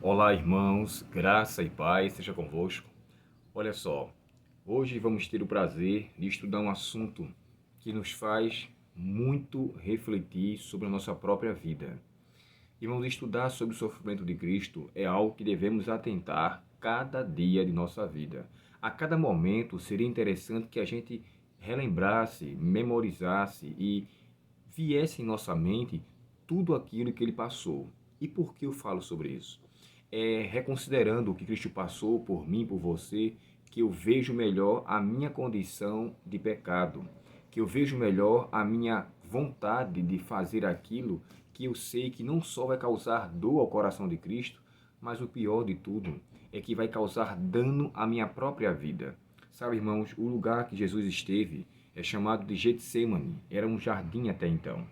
Olá, irmãos, graça e paz seja convosco. Olha só, hoje vamos ter o prazer de estudar um assunto que nos faz muito refletir sobre a nossa própria vida. Irmãos, estudar sobre o sofrimento de Cristo é algo que devemos atentar cada dia de nossa vida. A cada momento seria interessante que a gente relembrasse, memorizasse e viesse em nossa mente tudo aquilo que ele passou. E por que eu falo sobre isso? Reconsiderando o que Cristo passou por mim, por você, que eu vejo melhor a minha condição de pecado, que eu vejo melhor a minha vontade de fazer aquilo que eu sei que não só vai causar dor ao coração de Cristo, mas o pior de tudo é que vai causar dano à minha própria vida. Sabe, irmãos, o lugar que Jesus esteve é chamado de Getsemane, era um jardim até então.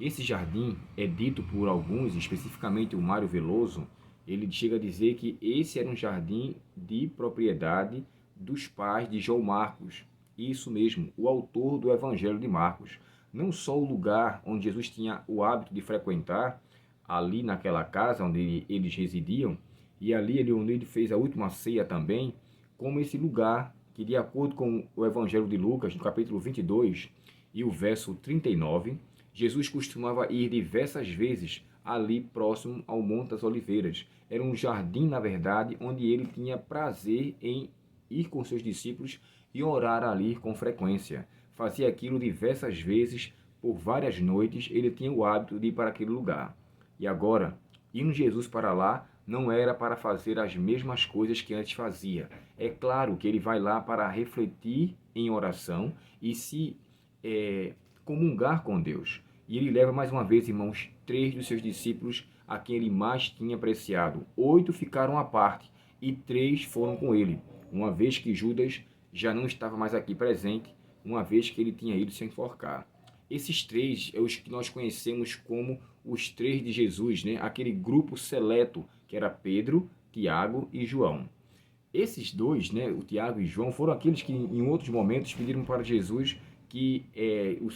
Esse jardim é dito por alguns, especificamente o Mário Veloso, ele chega a dizer que esse era um jardim de propriedade dos pais de João Marcos. Isso mesmo, o autor do Evangelho de Marcos. Não só o lugar onde Jesus tinha o hábito de frequentar, ali naquela casa onde eles residiam, e ali onde ele fez a última ceia também, como esse lugar que, de acordo com o Evangelho de Lucas, no capítulo 22 e o verso 39, Jesus costumava ir diversas vezes ali próximo ao Monte das Oliveiras. Era um jardim, na verdade, onde ele tinha prazer em ir com seus discípulos e orar ali com frequência. Fazia aquilo diversas vezes, por várias noites, ele tinha o hábito de ir para aquele lugar. E agora, indo Jesus para lá, não era para fazer as mesmas coisas que antes fazia. É claro que ele vai lá para refletir em oração e se comungar com Deus. E ele leva mais uma vez, irmãos, 3 dos seus discípulos a quem ele mais tinha apreciado. 8 ficaram à parte e 3 foram com ele, uma vez que Judas já não estava mais aqui presente, uma vez que ele tinha ido se enforcar. Esses 3 é os que nós conhecemos como os 3 de Jesus, né? Aquele grupo seleto que era Pedro, Tiago e João. Esses dois, né, o Tiago e João, foram aqueles que em outros momentos pediram para Jesus que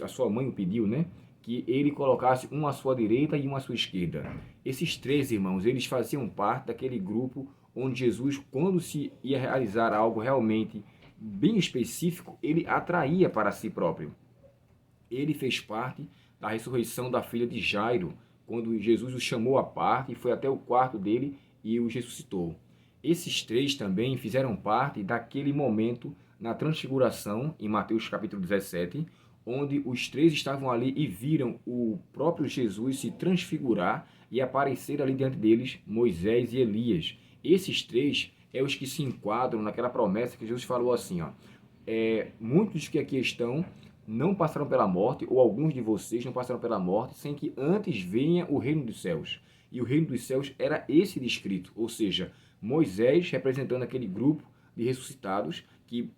a sua mãe o pediu, né, que ele colocasse um à sua direita e um à sua esquerda. Esses 3 irmãos, eles faziam parte daquele grupo onde Jesus, quando se ia realizar algo realmente bem específico, ele atraía para si próprio. Ele fez parte da ressurreição da filha de Jairo, quando Jesus o chamou à parte e foi até o quarto dele e o ressuscitou. Esses 3 também fizeram parte daquele momento na transfiguração, em Mateus capítulo 17, onde os 3 estavam ali e viram o próprio Jesus se transfigurar e aparecer ali diante deles Moisés e Elias. Esses 3 é os que se enquadram naquela promessa que Jesus falou assim, ó, muitos que aqui estão não passaram pela morte, ou alguns de vocês não passaram pela morte, sem que antes venha o reino dos céus. E o reino dos céus era esse descrito, ou seja, Moisés representando aquele grupo de ressuscitados que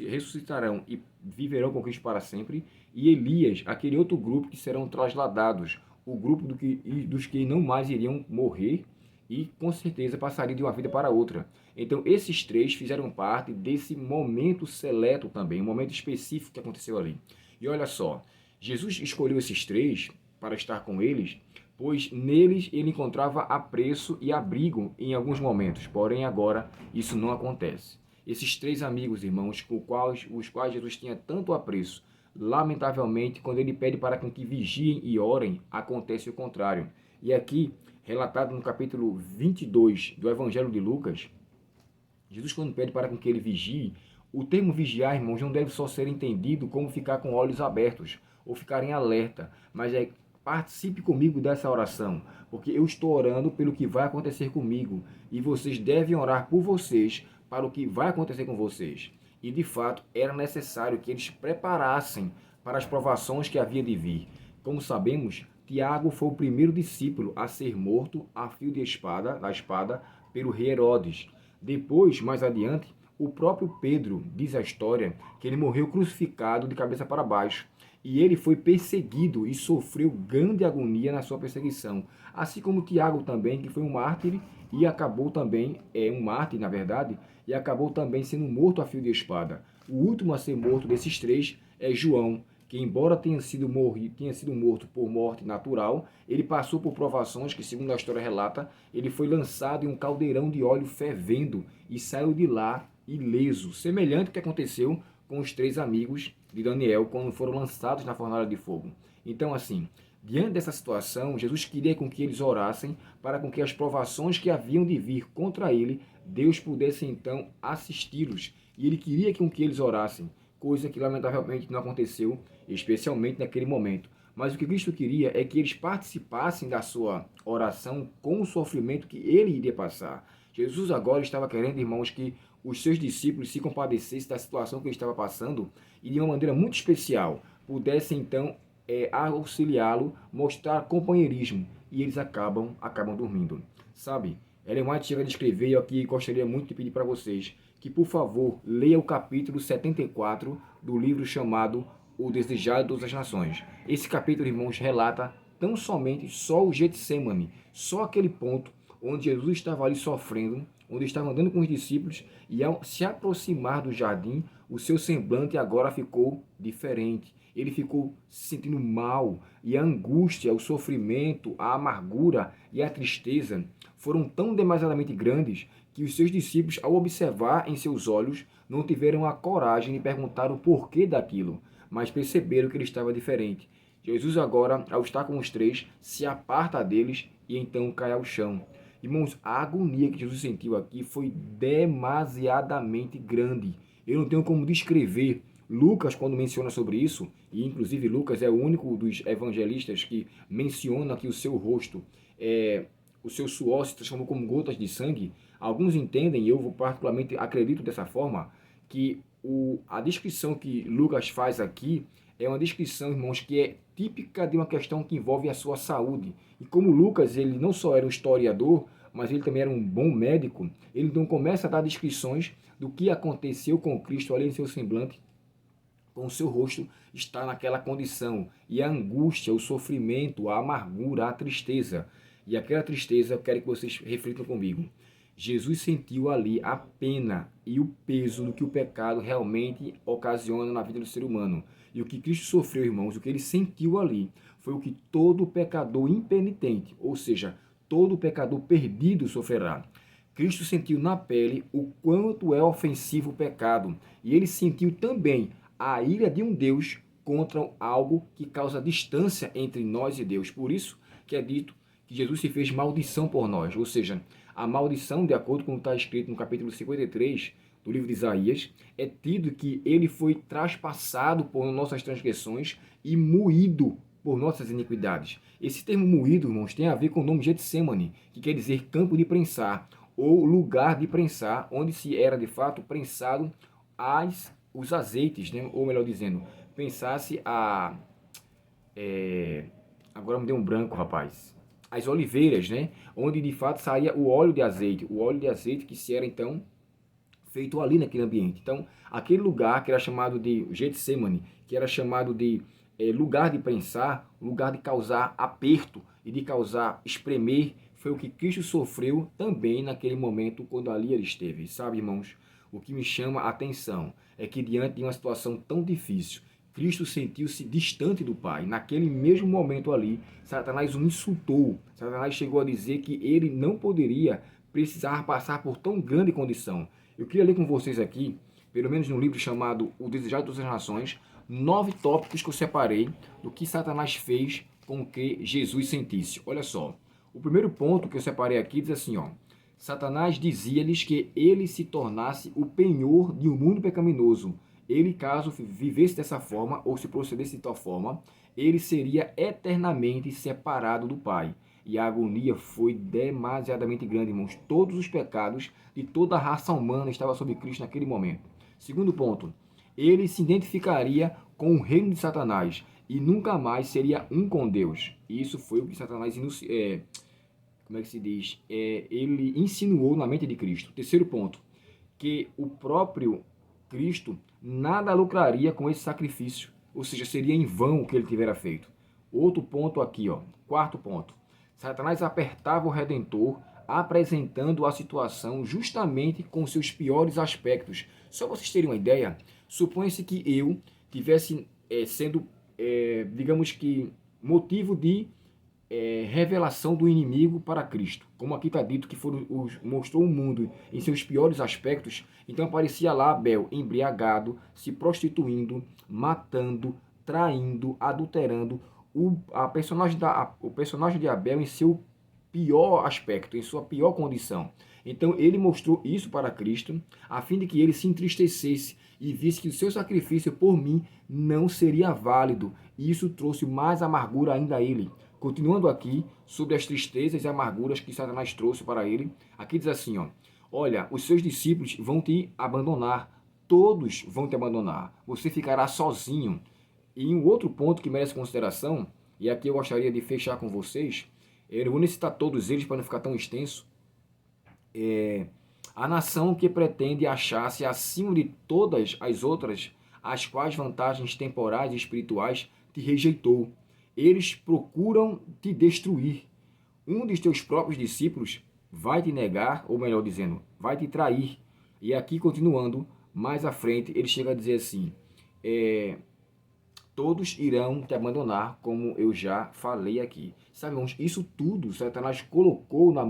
ressuscitarão e viverão com Cristo para sempre, e Elias, aquele outro grupo que serão trasladados, o grupo dos que não mais iriam morrer e com certeza passariam de uma vida para outra. Então esses 3 fizeram parte desse momento seleto também, um momento específico que aconteceu ali. E olha só, Jesus escolheu esses 3 para estar com eles, pois neles ele encontrava apreço e abrigo em alguns momentos, porém agora isso não acontece. Esses 3 amigos, irmãos, os quais Jesus tinha tanto apreço, lamentavelmente, quando ele pede para que vigiem e orem, acontece o contrário. E aqui, relatado no capítulo 22 do Evangelho de Lucas, Jesus, quando pede para que ele vigie, o termo vigiar, irmãos, não deve só ser entendido como ficar com olhos abertos ou ficar em alerta, mas participe comigo dessa oração, porque eu estou orando pelo que vai acontecer comigo e vocês devem orar por vocês para o que vai acontecer com vocês. E de fato era necessário que eles preparassem para as provações que havia de vir. Como sabemos, Tiago foi o primeiro discípulo a ser morto a fio de espada, da espada, pelo rei Herodes. Depois, mais adiante, o próprio Pedro diz a história que ele morreu crucificado de cabeça para baixo. E ele foi perseguido e sofreu grande agonia na sua perseguição. Assim como Tiago também, que foi um mártir e acabou também, um mártir na verdade, e acabou também sendo morto a fio de espada. O último a ser morto desses 3 é João, que embora tenha sido morto por morte natural, ele passou por provações que, segundo a história relata, ele foi lançado em um caldeirão de óleo fervendo e saiu de lá ileso, semelhante ao que aconteceu com os 3 amigos de Daniel quando foram lançados na fornalha de fogo. Então, assim, diante dessa situação, Jesus queria com que eles orassem para com que as provações que haviam de vir contra ele, Deus pudesse então assisti-los. E ele queria com que eles orassem, coisa que lamentavelmente não aconteceu, especialmente naquele momento. Mas o que Cristo queria é que eles participassem da sua oração com o sofrimento que ele iria passar. Jesus agora estava querendo, irmãos, que os seus discípulos se compadecessem da situação que ele estava passando e de uma maneira muito especial pudessem então auxiliá-lo, mostrar companheirismo, e eles acabam dormindo. Sabe, Ellen White chega a descrever, e eu aqui gostaria muito de pedir para vocês que, por favor, leia o capítulo 74 do livro chamado O Desejado de Todas as Nações. Esse capítulo, irmãos, relata tão somente só o Getsemane, só aquele ponto onde Jesus estava ali sofrendo, onde estava andando com os discípulos, e ao se aproximar do jardim, o seu semblante agora ficou diferente. Ele ficou se sentindo mal, e a angústia, o sofrimento, a amargura e a tristeza foram tão demasiadamente grandes que os seus discípulos, ao observar em seus olhos, não tiveram a coragem de perguntar o porquê daquilo, mas perceberam que ele estava diferente. Jesus agora, ao estar com os 3, se aparta deles e então cai ao chão. Irmãos, a agonia que Jesus sentiu aqui foi demasiadamente grande. Eu não tenho como descrever. Lucas, quando menciona sobre isso, e inclusive Lucas é o único dos evangelistas que menciona que o seu rosto, o seu suor se transformou como gotas de sangue. Alguns entendem, e eu particularmente acredito dessa forma, que a descrição que Lucas faz aqui é uma descrição, irmãos, que é típica de uma questão que envolve a sua saúde. E como Lucas, ele não só era um historiador, mas ele também era um bom médico, ele então começa a dar descrições do que aconteceu com Cristo ali em seu semblante, com o seu rosto está naquela condição. E a angústia, o sofrimento, a amargura, a tristeza. E aquela tristeza, eu quero que vocês reflitam comigo. Jesus sentiu ali a pena e o peso do que o pecado realmente ocasiona na vida do ser humano. E o que Cristo sofreu, irmãos, o que ele sentiu ali, foi o que todo pecador impenitente, ou seja, todo pecador perdido sofrerá. Cristo sentiu na pele o quanto é ofensivo o pecado. E ele sentiu também a ira de um Deus contra algo que causa distância entre nós e Deus. Por isso que é dito que Jesus se fez maldição por nós. Ou seja, a maldição, de acordo com o que está escrito no capítulo 53 do livro de Isaías, é tido que ele foi traspassado por nossas transgressões e moído por nossas iniquidades. Esse termo moído, irmãos, tem a ver com o nome Getsemane, que quer dizer campo de prensar, ou lugar de prensar, onde se era de fato prensado os azeites, né? Ou melhor dizendo, pensasse agora me deu um branco, rapaz. As oliveiras, né? Onde de fato saía o óleo de azeite que se era então feito ali naquele ambiente. Então, aquele lugar que era chamado de Getsemane, que era chamado de lugar de prensar, lugar de causar aperto e de causar espremer, foi o que Cristo sofreu também naquele momento quando ali ele esteve. Sabe, irmãos, o que me chama a atenção é que diante de uma situação tão difícil, Cristo sentiu-se distante do Pai. Naquele mesmo momento ali, Satanás o insultou. Satanás chegou a dizer que ele não poderia precisar passar por tão grande condição. Eu queria ler com vocês aqui, pelo menos num livro chamado O Desejado de Todas as Nações, 9 tópicos que eu separei do que Satanás fez com que Jesus sentisse. Olha só, o primeiro ponto que eu separei aqui diz assim, ó: Satanás dizia-lhes que ele se tornasse o penhor de um mundo pecaminoso. Ele, caso vivesse dessa forma, ou se procedesse de tal forma, ele seria eternamente separado do Pai. E a agonia foi demasiadamente grande, irmãos. Todos os pecados de toda a raça humana estavam sobre Cristo naquele momento. Segundo ponto, ele se identificaria com o reino de Satanás e nunca mais seria um com Deus. Isso foi o que Satanás ele insinuou na mente de Cristo. Terceiro ponto, que o próprio Cristo nada lucraria com esse sacrifício, ou seja, seria em vão o que ele tivera feito. Outro ponto aqui, ó, quarto ponto, Satanás apertava o Redentor, apresentando a situação justamente com seus piores aspectos. Só para vocês terem uma ideia, suponha-se que eu tivesse sendo digamos que, motivo de revelação do inimigo para Cristo. Como aqui está dito que mostrou o mundo em seus piores aspectos, então aparecia lá Abel embriagado, se prostituindo, matando, traindo, adulterando, o personagem de Abel em seu pior aspecto, em sua pior condição. Então ele mostrou isso para Cristo, a fim de que ele se entristecesse e visse que o seu sacrifício por mim não seria válido. E isso trouxe mais amargura ainda a ele. Continuando aqui, sobre as tristezas e amarguras que Satanás trouxe para ele, aqui diz assim, ó, olha, os seus discípulos vão te abandonar, todos vão te abandonar, você ficará sozinho. E um outro ponto que merece consideração, e aqui eu gostaria de fechar com vocês, eu não vou citar todos eles para não ficar tão extenso, a nação que pretende achar-se acima de todas as outras, as quais vantagens temporais e espirituais te rejeitou. Eles procuram te destruir. Um dos teus próprios discípulos vai te negar, ou melhor dizendo, vai te trair. E aqui, continuando, mais à frente, ele chega a dizer assim, todos irão te abandonar, como eu já falei aqui. Sabe, irmãos, isso tudo Satanás colocou na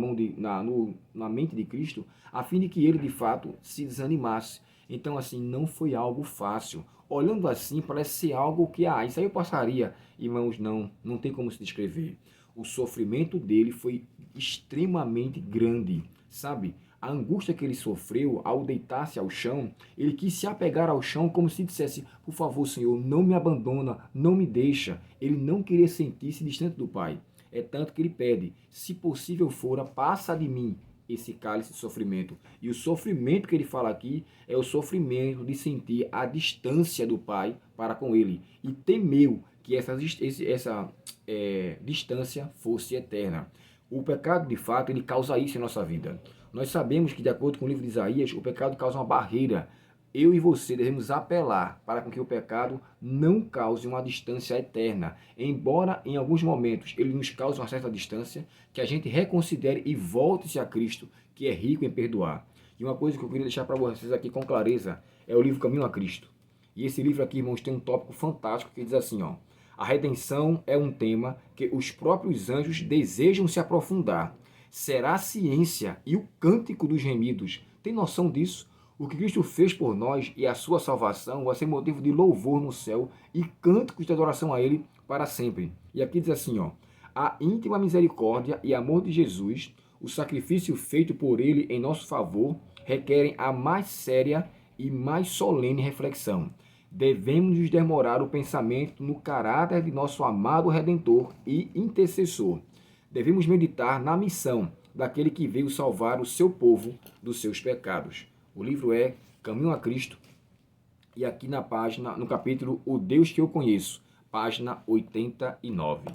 mente de Cristo, a fim de que ele, de fato, se desanimasse. Então, assim, não foi algo fácil. Olhando assim, parece ser algo que, isso aí eu passaria. Irmãos, não tem como se descrever. O sofrimento dele foi extremamente grande, sabe? A angústia que ele sofreu ao deitar-se ao chão, ele quis se apegar ao chão como se dissesse, por favor, Senhor, não me abandona, não me deixa. Ele não queria sentir-se distante do Pai. É tanto que ele pede, se possível fora, passa de mim esse cálice de sofrimento. E o sofrimento que ele fala aqui é o sofrimento de sentir a distância do Pai para com ele. E temeu que essa distância fosse eterna. O pecado, de fato, ele causa isso em nossa vida. Nós sabemos que, de acordo com o livro de Isaías, o pecado causa uma barreira. Eu e você devemos apelar para que o pecado não cause uma distância eterna. Embora, em alguns momentos, ele nos cause uma certa distância, que a gente reconsidere e volte-se a Cristo, que é rico em perdoar. E uma coisa que eu queria deixar para vocês aqui com clareza é o livro Caminho a Cristo. E esse livro aqui, irmãos, tem um tópico fantástico que diz assim, ó, a redenção é um tema que os próprios anjos desejam se aprofundar. Será a ciência e o cântico dos gemidos. Tem noção disso? O que Cristo fez por nós e a sua salvação vai ser motivo de louvor no céu e cânticos de adoração a Ele para sempre. E aqui diz assim, ó, a íntima misericórdia e amor de Jesus, o sacrifício feito por Ele em nosso favor, requerem a mais séria e mais solene reflexão. Devemos nos demorar o pensamento no caráter de nosso amado Redentor e intercessor. Devemos meditar na missão daquele que veio salvar o seu povo dos seus pecados. O livro é Caminho a Cristo, e aqui no capítulo O Deus que eu conheço, página 89.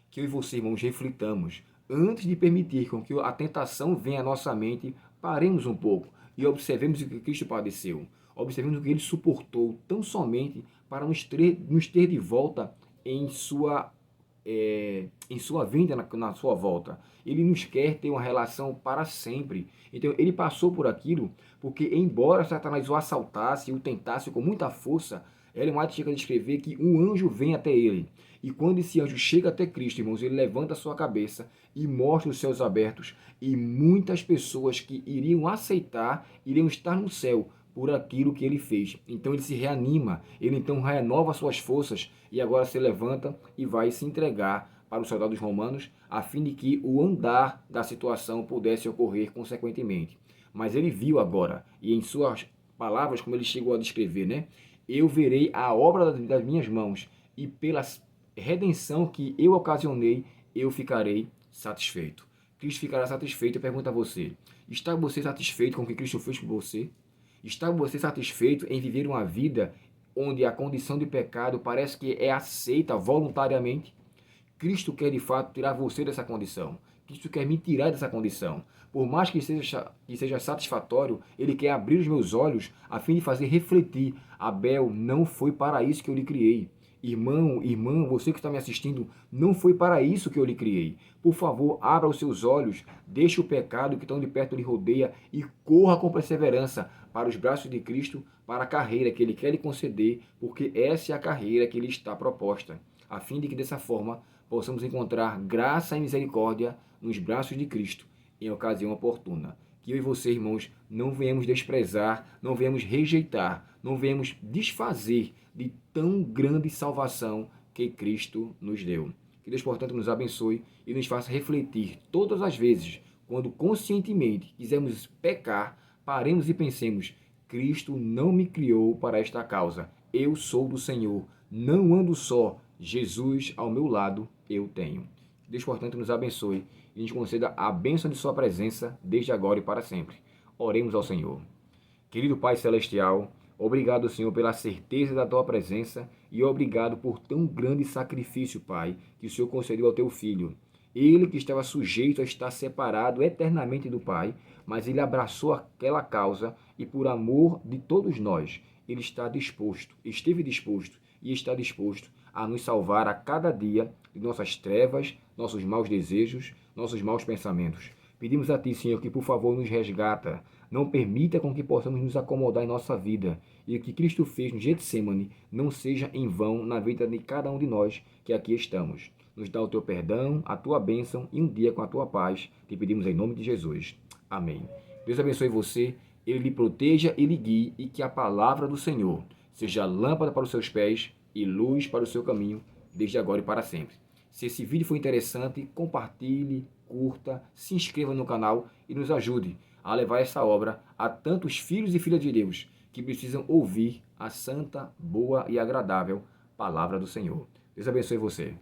Que eu e você, irmãos, reflitamos. Antes de permitir com que a tentação venha à nossa mente, paremos um pouco e observemos o que Cristo padeceu. Observemos o que ele suportou tão somente para nos ter de volta em sua vinda, na sua volta. Ele nos quer ter uma relação para sempre. Então ele passou por aquilo, porque embora Satanás o assaltasse e o tentasse com muita força, Ellen White chega a descrever que um anjo vem até ele. E quando esse anjo chega até Cristo, irmãos, ele levanta a sua cabeça e mostra os céus abertos, e muitas pessoas que iriam aceitar, iriam estar no céu por aquilo que ele fez. Então ele se reanima, ele então renova suas forças e agora se levanta e vai se entregar para os soldados romanos, a fim de que o andar da situação pudesse ocorrer consequentemente. Mas ele viu agora, e em suas palavras, como ele chegou a descrever, né? Eu verei a obra das minhas mãos, e pela redenção que eu ocasionei, eu ficarei satisfeito. Cristo ficará satisfeito. Eu pergunto a você, está você satisfeito com o que Cristo fez por você? Está você satisfeito em viver uma vida onde a condição de pecado parece que é aceita voluntariamente? Cristo quer de fato tirar você dessa condição. Cristo quer me tirar dessa condição. Por mais que seja satisfatório, Ele quer abrir os meus olhos a fim de fazer refletir. Abel, não foi para isso que eu lhe criei. Irmão, irmã, você que está me assistindo, não foi para isso que eu lhe criei. Por favor, abra os seus olhos, deixe o pecado que tão de perto lhe rodeia e corra com perseverança para os braços de Cristo, para a carreira que Ele quer lhe conceder, porque essa é a carreira que lhe está proposta, a fim de que dessa forma possamos encontrar graça e misericórdia nos braços de Cristo em ocasião oportuna. Que eu e você, irmãos, não venhamos desprezar, não venhamos rejeitar, não venhamos desfazer de tão grande salvação que Cristo nos deu. Que Deus, portanto, nos abençoe e nos faça refletir todas as vezes, quando conscientemente quisermos pecar, paremos e pensemos: Cristo não me criou para esta causa. Eu sou do Senhor, não ando só. Jesus ao meu lado eu tenho. Deus, portanto, nos abençoe e nos conceda a bênção de sua presença desde agora e para sempre. Oremos ao Senhor. Querido Pai Celestial, obrigado, Senhor, pela certeza da tua presença e obrigado por tão grande sacrifício, Pai, que o Senhor concedeu ao teu Filho. Ele que estava sujeito a estar separado eternamente do Pai, mas ele abraçou aquela causa e por amor de todos nós, ele está disposto, esteve disposto e está disposto a nos salvar a cada dia de nossas trevas, nossos maus desejos, nossos maus pensamentos. Pedimos a Ti, Senhor, que por favor nos resgata. Não permita com que possamos nos acomodar em nossa vida e o que Cristo fez no Getsêmani não seja em vão na vida de cada um de nós que aqui estamos. Nos dá o Teu perdão, a Tua bênção e um dia com a Tua paz. Te pedimos em nome de Jesus. Amém. Deus abençoe você, Ele lhe proteja e lhe guie e que a palavra do Senhor seja lâmpada para os seus pés e luz para o seu caminho, desde agora e para sempre. Se esse vídeo foi interessante, compartilhe, curta, se inscreva no canal e nos ajude a levar essa obra a tantos filhos e filhas de Deus que precisam ouvir a santa, boa e agradável palavra do Senhor. Deus abençoe você.